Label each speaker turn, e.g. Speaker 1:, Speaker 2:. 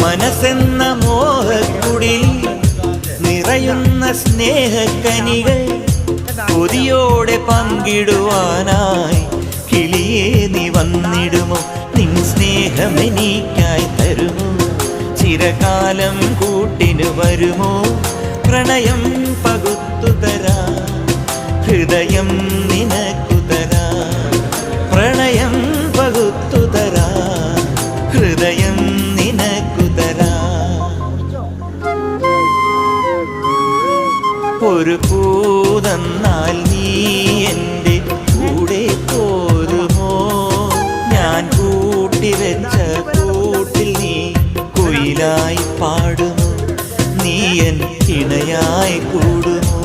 Speaker 1: മനസ്സെന്ന മോഹക്കുടിൽ നിറയുന്ന സ്നേഹക്കനികൾ കൊതിയോടെ പങ്കിടുവാനായി കിളിയേ നീ വന്നിടുമോ? നിൻ സ്നേഹമെനിക്കായി തരുമോ? ചിരകാലം കൂട്ടിനു വരുമോ? പ്രണയം പകുത്തു തരാ, ഹൃദയം നിനക്കു തരാ. പ്രണയം പകുത്തു തരാ, ഹൃദയം നിനക്കു തരാ. ഒരു പൂതന്നാൽ നീ എൻ്റെ കൂടെ പോരുമോ? ഞാൻ കൂട്ടിവെച്ച കൂട്ടിൽ നീ കുയിലായി പാടുമോ? നീ എൻ ഇണയായി കൂടുമോ?